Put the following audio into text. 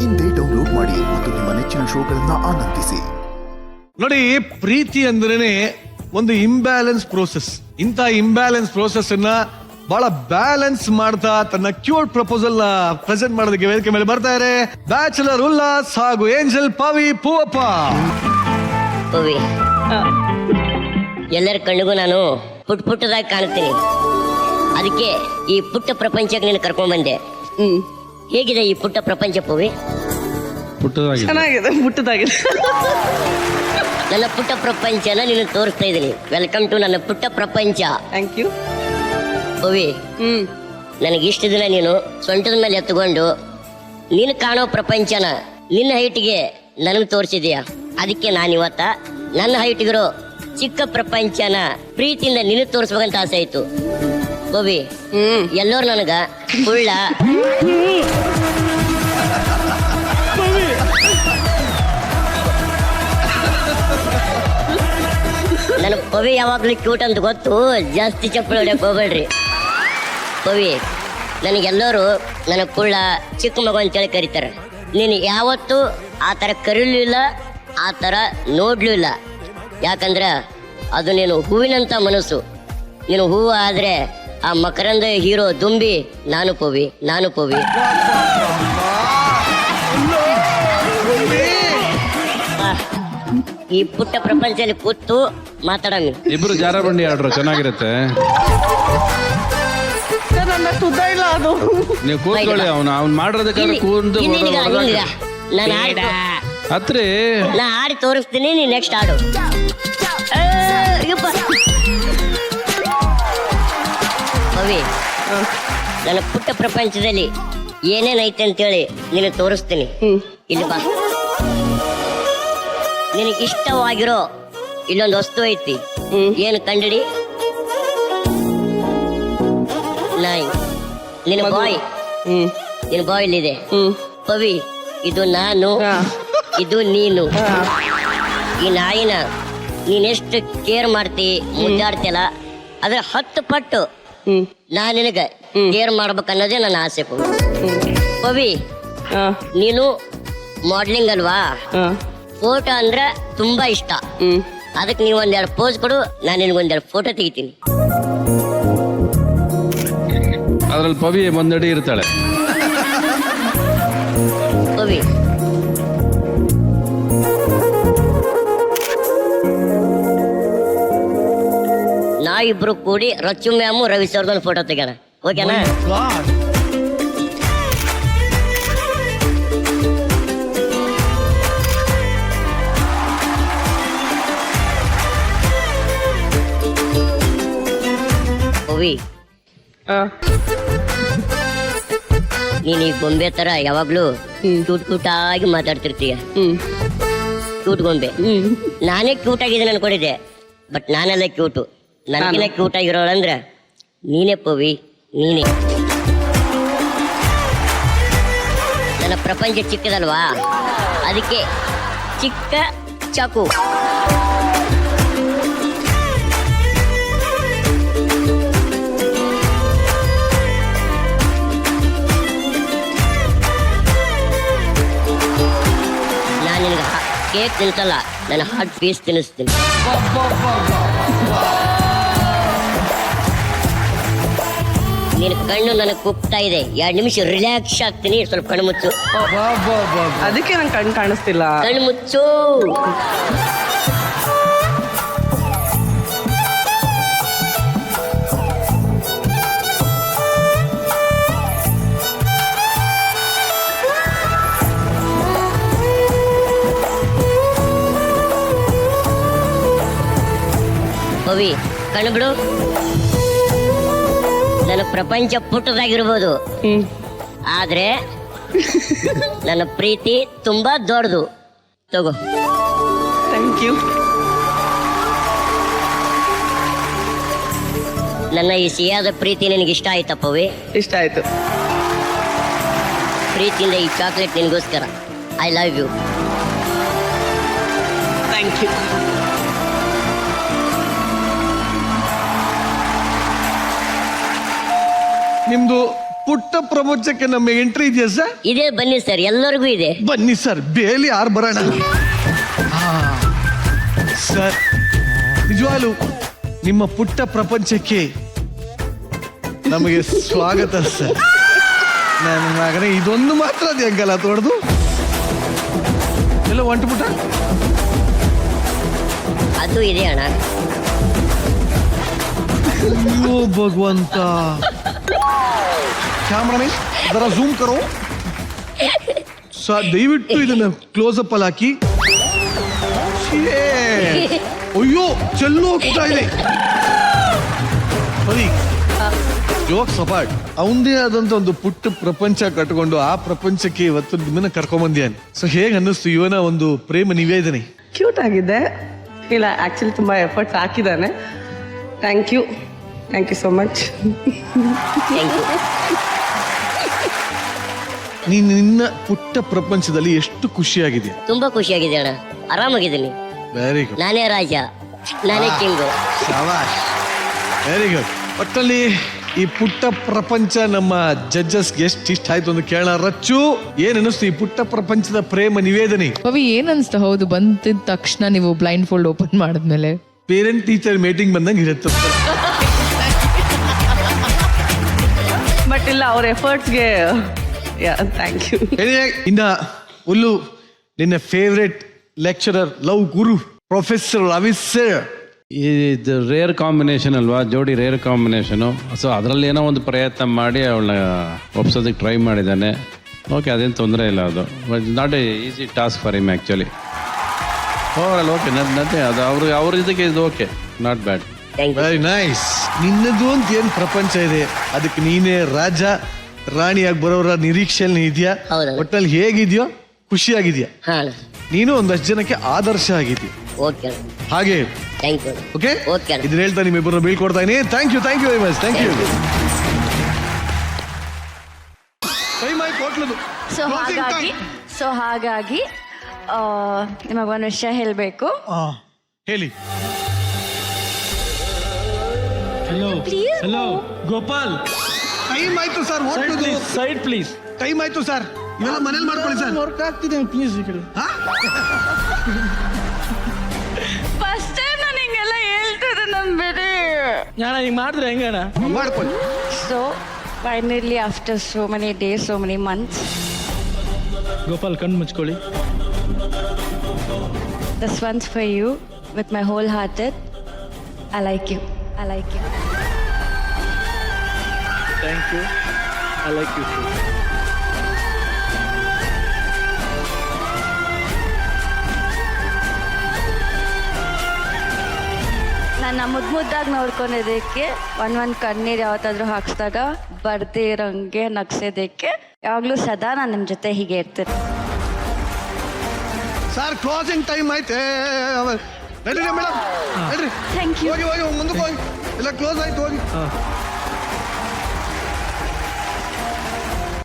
ಇಂದೇ ಡೌನ್ಲೋಡ್ ಮಾಡಿ ಮತ್ತು ನಿಮ್ಮ ನೆಚ್ಚಿನ ಶೋಗಳನ್ನ ಆನಂದಿಸಿ. ನೋಡಿ, ಪ್ರೀತಿ ಅಂದ್ರೇನೆ ಒಂದು ಇಂಬ್ಯಾಲೆನ್ಸ್ ಪ್ರೋಸೆಸ್. ಇಂಥ ಇಂಬ್ಯಾಲೆನ್ಸ್ ಪ್ರೋಸೆಸ್ ಅನ್ನ ಬಹಳ ಬ್ಯಾಲೆನ್ಸ್ ಮಾಡ್ತಾ ತನ್ನ ಕ್ಯೂಟ್ ಪ್ರಪೋಸಲ್ ನ ಪ್ರೆಸೆಂಟ್ ಮಾಡೋದಕ್ಕೆ ವೇದಿಕೆ ಮೇಲೆ ಬರ್ತಾ ಇದ್ದಾರೆ ಬ್ಯಾಚುಲರ್ ಉಲ್ಲಾಸ್ ಹಾಗೂ ಏಂಜಲ್ ಪವಿ ಪೂವಪ್ಪ. ಪವಿ, ಎಲ್ಲರ ಕಣ್ಣಿಗೂ ನಾನು ಪುಟ್ಟದಾಗಿ ಕಾಣ್ತೀನಿ. ಅದಕ್ಕೆ ಈ ಪುಟ್ಟ ಪ್ರಪಂಚಕ್ಕೆ ನೀನು ಕರ್ಕೊಂಡ್ ಬಂದೆ. ಹೇಗಿದೆ ಈ ಪುಟ್ಟ ಪ್ರಪಂಚ ಪವಿ? ಚೆನ್ನಾಗಿದೆ, ಪುಟ್ಟದಾಗಿದೆ. ನನ್ನ ಪುಟ್ಟ ಪ್ರಪಂಚನ ನೀನು ತೋರಿಸ್ತಾ ಇದ್ದೀನಿ. ವೆಲ್ಕಮ್ ಟು ನನ್ನ ಪುಟ್ಟ ಪ್ರಪಂಚ. Thank you Pavi. ನನಗೆ ಇಷ್ಟು ದಿನ ನೀನು ಸೊಂಟದ ಮೇಲೆ ಎತ್ತುಕೊಂಡು ನೀನು ಕಾಣೋ ಪ್ರಪಂಚನ ನಿನ್ನ ಹೈಟ್ಗೆ ನನಗೆ ತೋರಿಸಿದೀಯ. ಅದಕ್ಕೆ ನಾನಿವತ್ತ ನನ್ನ ಹೈಟ್ಗಿರೋ ಚಿಕ್ಕ ಪ್ರಪಂಚನ ಪ್ರೀತಿಯಿಂದ ನಿನಗೆ ತೋರಿಸ್ಬೇಕಂತ ಆಸೆ ಆಯ್ತು. ಪವಿ, ಎಲ್ಲರೂ ನನಗ ಕುಳ್ಳ, ನನ್ನ ಪವಿ ಯಾವಾಗ್ಲೂ ಕ್ಯೂಟ್ ಅಂತ ಗೊತ್ತು. ಜಾಸ್ತಿ ಚಪ್ಪಲಿ ಹೊಡ್ಯಕ್ಕೆ ಹೋಗ್ಬೇಡ್ರಿ. ಪವಿ, ನನಗೆಲ್ಲರೂ ನನ್ನ ಕುಳ್ಳ, ಚಿಕ್ಕ ಮಗು ಅಂತೇಳಿ ಕರೀತಾರೆ. ನೀನು ಯಾವತ್ತೂ ಆ ಥರ ಕರೀಲೂ ಇಲ್ಲ, ಆ ಥರ ನೋಡ್ಲೂ ಇಲ್ಲ. ಯಾಕಂದ್ರೆ ಅದು ನೀನು ಹೂವಿನಂಥ ಮನಸ್ಸು. ನೀನು ಹೂವು ಆದರೆ ಆ ಮಕರಂದ ಹೀರೋ ದುಂಬಿ ನಾನು ಪವಿ. ಈ ಪುಟ್ಟ ಪ್ರಪಂಚದಲ್ಲಿ ಕೂತು ಮಾತಾಡೋಣ. ಇಬ್ರು ಜಾರ ಬಂಡಿ ಆಡ್ರು, ಚೆನ್ನಾಗಿರುತ್ತೆ. ನನ್ನ ತುದ್ದ ಇಲ್ಲ ಅದು. ನೀವು ಕೂತ್ಕೊಳ್ಳಿ. ಅವ್ನು ಮಾಡಿರೋದಕ್ಕಾದ್ರೆ ಕೂಂದು ಹತ್ರಿ. ನಾ ಆಡಿ ತೋರಿಸ್ತೀನಿ, ನೀ ನೆಕ್ಸ್ಟ್ ಆಡು. ಪವಿ, ನನ್ನ ಪುಟ್ಟ ಪ್ರಪಂಚದಲ್ಲಿ ಏನೇನೈತೆ ಅಂತೇಳಿ ನೀನು ತೋರಿಸ್ತೀನಿ. ಇಲ್ಲಿ ಬಾ. ನಿನಗೆ ಇಷ್ಟವಾಗಿರೋ ಇಲ್ಲೊಂದು ವಸ್ತು ಐತಿ. ಏನು ಕಂಡಿಡಿ? ನಾಯಿ. ನಿನ್ನ ಬಾಯ್, ನಿನ್ನ ಬಾಯ್ ಇಲ್ಲಿದೆ. ಪವಿ, ಇದು ನಾನು, ಇದು ನೀನು. ಈ ನಾಯಿನ ನೀನೆಷ್ಟು ಕೇರ್ ಮಾಡ್ತಿ, ಮುದ್ದಾಡ್ತಿಯಲ್ಲ, ಅದ್ರ 10 ಪಟ್ಟು ನಾನು ನಿನಗೆ ಕೇರ್ ಮಾಡ್ಬೇಕನ್ನೋದೇ ನನ್ನ ಆಸೆ. ಪವಿ, ನೀನು ಮಾಡ್ಲಿಂಗ್ ಅಲ್ವಾ? ಫೋಟೋ ಅಂದ್ರೆ ತುಂಬಾ ಇಷ್ಟ. ಅದಕ್ಕೆ ನೀವು ಒಂದೆರಡು ಪೋಸ್ ಕೊಡು, ನಾನು ನಿನಗೊಂದೆರಡು ಫೋಟೋ ತೆಗಿತೀನಿ. ಅದ್ರಲ್ಲಿ ಪವಿ ಒಂದಡಿ ಇರ್ತಾಳೆ. ಪವಿ, ನಾವಿಬ್ರು ಕೂಡಿ ರಚ್ಚು ಮ್ಯಾಮು ರವಿ ಸರ್ದನ್ ಫೋಟೋ ತೆಗೋಣ. ಓಕೆನಾ? ಪವಿ, ನೀನು ಈ ಗೊಂಬೆ ತರ ಯಾವಾಗ್ಲೂ ಕ್ಯೂಟಾಗಿ ಮಾತಾಡ್ತಿರ್ತೀಯ. ಕ್ಯೂಟ್ ಗೊಂಬೆ. ನಾನೇ ಕ್ಯೂಟ್ ಆಗಿದ್ದೀನಿ ಅನ್ಕೊಂಡಿದ್ದೆ, ಬಟ್ ನಾನೆಲ್ಲ ಕ್ಯೂಟು. ನನಗಿನ ಕ್ಯೂಟ್ ಆಗಿರೋಳಂದ್ರೆ ನೀನೇ ಪವಿ, ನೀನೇ. ನನ್ನ ಪ್ರಪಂಚ ಚಿಕ್ಕದಲ್ವಾ, ಅದಕ್ಕೆ ಚಿಕ್ಕ ಚಾಕು. ನಾನು ನಿನಗೆ ಕೇಕ್ ತಿನ್ಸಲ್ಲ, ನನ್ನ ಹಾರ್ಟ್ ಪೀಸ್ ತಿನ್ನಿಸ್ತೀನಿ. ನಿನ್ನ ಕಣ್ಣು ನನಗೆ ಕುಗ್ತಾ ಇದೆ. 2 ನಿಮಿಷ ರಿಲ್ಯಾಕ್ಸ್ ಆಗ್ತೀನಿ. ಸ್ವಲ್ಪ ಕಣ್ಣು ಮುಚ್ಚು. ಅದಕ್ಕೆ ನಂಗೆ ಕಣ್ಣು ಕಾಣಿಸ್ತಿಲ್ಲ. ಕಣ್ಣು ಮುಚ್ಚು. ಪವಿ, ಕಣ್ಣು ಬಿಡು. ನನ್ನ ಪ್ರಪಂಚ ಪುಟ್ಟದಾಗಿರ್ಬೋದು, ಆದ್ರೆ ನನ್ನ ಪ್ರೀತಿ ತುಂಬಾ ದೊಡ್ಡದು. ತಗೋ. Thank you. ನನ್ನ ಈ ಸಿಹಿಯಾದ ಪ್ರೀತಿ ನಿನಗೆ ಇಷ್ಟ ಆಯ್ತಾ ಪವಿ? ಇಷ್ಟ ಆಯ್ತು. ಪ್ರೀತಿಯಿಂದ ಈ ಚಾಕ್ಲೇಟ್ ನಿನಗೋಸ್ಕರ. I love you. Thank you. ನಿಮ್ದು ಪುಟ್ಟ ಪ್ರಪಂಚಕ್ಕೆ ನಮ್ಮ ಎಂಟ್ರಿ ಇದೆಯಾ ಸರ್? ಇದೇ ಬನ್ನಿ ಸರ್, ಎಲ್ಲರಿಗೂ ಇದೆ. ಬನ್ನಿ ಸರ್, ಬೇಲಿ ಯಾರು ಬರೋಣ. ಸರ್ ನಿಜವಾಗ್ಲು ನಿಮ್ಮ ಪುಟ್ಟ ಪ್ರಪಂಚಕ್ಕೆ ನಮಗೆ ಸ್ವಾಗತ ಸರ್. ನನ್ನ ಮಗನೇ ಇದೊಂದು ಮಾತ್ರ ಅದು ಹೆಂಗಲ್ಲ ತೊಡ್ದು ಎಲ್ಲ ಹೊಂಟ್ಬಿಟ್ಟ. ಅದು ಇದೆ ಅಣ್ಣ. ಅಯ್ಯೋ ಭಗವಂತ. ಕ್ಯಾಮ್ರಾಮನ್ ಅದರ ಝೂಮ್ ಕರೋ ಸರ್, ದಯವಿಟ್ಟು ಇದನ್ನ ಕ್ಲೋಸ್ ಅಪ್ ಅಲ್ಲಿ ಹಾಕಿ. ಅಯ್ಯೋ ಚೆಲ್ಲು ಹೋಗ್ತಾ ಇದೆ. ಜೋಕ್ ಸಪಾಟ್ ಅವಂದೇ ಆದಂತ ಒಂದು ಪುಟ್ಟ ಪ್ರಪಂಚ ಕಟ್ಕೊಂಡು ಆ ಪ್ರಪಂಚಕ್ಕೆ ಇವತ್ತು ನಿಮ್ಮನ್ನ ಕರ್ಕೊಂಬಂದ್ಯಾನೆ. ಸೊ ಹೇಗೆ ಅನ್ನಿಸ್ತು ಇವನ ಒಂದು ಪ್ರೇಮ ನಿವೇದನೆ? ಕ್ಯೂಟ್ ಆಗಿದೆ. ಇಲ್ಲ ಆಕ್ಚುಲಿ ತುಂಬಾ ಎಫರ್ಟ್ಸ್ ಹಾಕಿದ್ದಾನೆ. Thank you so much. Thank you. ನೀನ್ ನಿನ್ನ ಪುಟ್ಟ ಪ್ರಪಂಚದಲ್ಲಿ ಎಷ್ಟು ಖುಷಿಯಾಗಿದೆಯಾ? ತುಂಬಾ ಖುಷಿಯಾಗಿದೆ ಅಣ್ಣ, ಆರಾಮಾಗಿದ್ದೀನಿ. ವೆರಿ ಗುಡ್, ನಾನೇ ರಾಜ, ನಾನೇ ಕಿಂಗು. Very good. ಒಟ್ಟಲ್ಲಿ ಈ ಪುಟ್ಟ ಪ್ರಪಂಚ ನಮ್ಮ ಜಡ್ಜಸ್ಗೆ ಎಷ್ಟು ಇಷ್ಟ ಆಯ್ತು ಅಂತ ಕೇಳೋಣ. ರಚ್ಚು, ಏನ್ ಅನ್ನಿಸ್ತು ಈ ಪುಟ್ಟ ಪ್ರಪಂಚದ ಪ್ರೇಮ ನಿವೇದನೆ? ಪವಿ ಏನ್ ಅನ್ಸ್ತಾ? ಹೌದು, ಬಂದಿದ ತಕ್ಷಣ ನೀವು ಬ್ಲೈಂಡ್ ಫೋಲ್ಡ್ ಓಪನ್ ಮಾಡಿದ್ಮೇಲೆ ಪೇರೆಂಟ್ ಟೀಚರ್ ಮೀಟಿಂಗ್ ಬಂದಂಗೆ ಇರುತ್ತೆ. ಬಟ್ ಇಲ್ಲ, ಅವ್ರ ಎಫರ್ಟ್ಸ್ಗೆ ಥ್ಯಾಂಕ್ ಯು. ಇನ್ನ ಹುಲ್ಲು ನಿನ್ನ ಫೇವ್ರೆಟ್ ಲೆಕ್ಚರರ್, ಲವ್ ಗುರು ಪ್ರೊಫೆಸರ್ ರವಿ ಸರ್. ಇದು ರೇರ್ ಕಾಂಬಿನೇಷನ್ ಅಲ್ವಾ, ಜೋಡಿ ರೇರ್ ಕಾಂಬಿನೇಷನು. ಸೊ ಅದರಲ್ಲಿ ಏನೋ ಒಂದು ಪ್ರಯತ್ನ ಮಾಡಿ ಅವಳನ್ನ ಒಪ್ಸೋದಕ್ಕೆ ಟ್ರೈ ಮಾಡಿದ್ದಾನೆ. ಓಕೆ, ಅದೇನು ತೊಂದರೆ ಇಲ್ಲ. ಅದು but not a easy task for him actually. Over okay, ನತ್ತೆ ಅದು ಅವ್ರ ಇದಕ್ಕೆ ಇದು okay, not bad. Thank you. Very nice. ನಿನ್ನದು ಅಂತ ಏನ್ ಪ್ರಪಂಚ ಇದೆ, ಅದಕ್ಕೆ ನೀನೇ ರಾಜ ರಾಣಿಯಾಗಿ ಬರೋರ ನಿರೀಕ್ಷೆಯಲ್ಲಿ ಇದೆಯಾ? ಹೌದಾ? ಒಟ್ಟಲ್ಲಿ ಹೇಗಿದ್ಯೋ ಖುಷಿಯಾಗಿದ್ಯಾ? ಹಾ ಅಣ್ಣ. ನೀನು ಒಂದಷ್ಟು ಜನಕ್ಕೆ ಆದರ್ಶ ಆಗಿದ್ಯಾ. ಓಕೆ ಅಣ್ಣ. ಹಾಗೆ ಥ್ಯಾಂಕ್ ಯು. ಓಕೆ ಓಕೆ ಅಣ್ಣ. ಇದನ್ನ ಹೇಳ್ತಾ ನಿಮ್ಮಿಬ್ಬರನ್ನ ಬೀಳ್ಕೊಡ್ತಾ ಇದೀನಿ. Thank you very much. Thank you. Time ಆಯ್ತು ಹೋಟ್ಲದು. ಸೊ ಹಾಗಾಗಿ ನಿಮಗೊಂದು ವಿಷಯ ಹೇಳಬೇಕು. ಹೇಳಿ. ಹಲೋ ಗೋಪಾಲ್, ಟೈಮ್ ಆಯ್ತು ಸರ್, ಹೋಟ್ಲದು ಸೈಡ್ ಪ್ಲೀಸ್. ಟೈಮ್ ಆಯ್ತು ಸರ್. ಇವೆಲ್ಲ ಮನೇಲಿ ಮಾಡ್ಕೊಳ್ಳಿ ಸರ್. ವರ್ಕ್ ಆಗ್ತಿದೆ ಪ್ಲೀಸ್. ಈ ಕಡೆ ಫಸ್ಟ್ ಟೈಮ್ ನಾನು ಹಿಂಗೆಲ್ಲ ಹೇಳ್ತಿದ್ದೆ, ನಂಬೇಡಿ. ನಾನು ಹಿಂಗೆ ಮಾಡಿದ್ರೆ ಹೆಂಗಣ? ಮಾಡ್ಕೊಳ್ಳಿ. So finally after so many days, so many months, Gopal ಕಣ್ಣು ಮುಚ್ಕೊಳ್ಳಿ. This once for you with my whole hearted. I like you. Thank you. I like you. ನನ್ನ ಮುದ್ದಾಗಿ ನೋಡ್ಕೊಂಡಿದ್ದಕ್ಕೆ, ಒಂದೊಂದು ಕಣ್ಣೀರು ಯಾವತ್ತಾದ್ರೂ ಹಾಕ್ಸ್ದಾಗ ಬರ್ದೇ ಇರೋಂಗೆ ನಗ್ಸೋದಕ್ಕೆ ಯಾವಾಗಲೂ ಸದಾ ನಾನು ನಿಮ್ಮ ಜೊತೆ ಹೀಗೆ ಇರ್ತೀನಿ. ಸರ್ ಕ್ಲೋಸಿಂಗ್ ಟೈಮ್ ಐತೆ. ನಡೀರಿ ಮೇಡಮ್, ನಡೀರಿ. Thank you. ಹೋಗಿ ಮುಂದಕ್ಕೆ ಹೋಗಿ. ಎಲ್ಲ ಕ್ಲೋಸ್ ಆಯ್ತು, ಹೋಗಿ.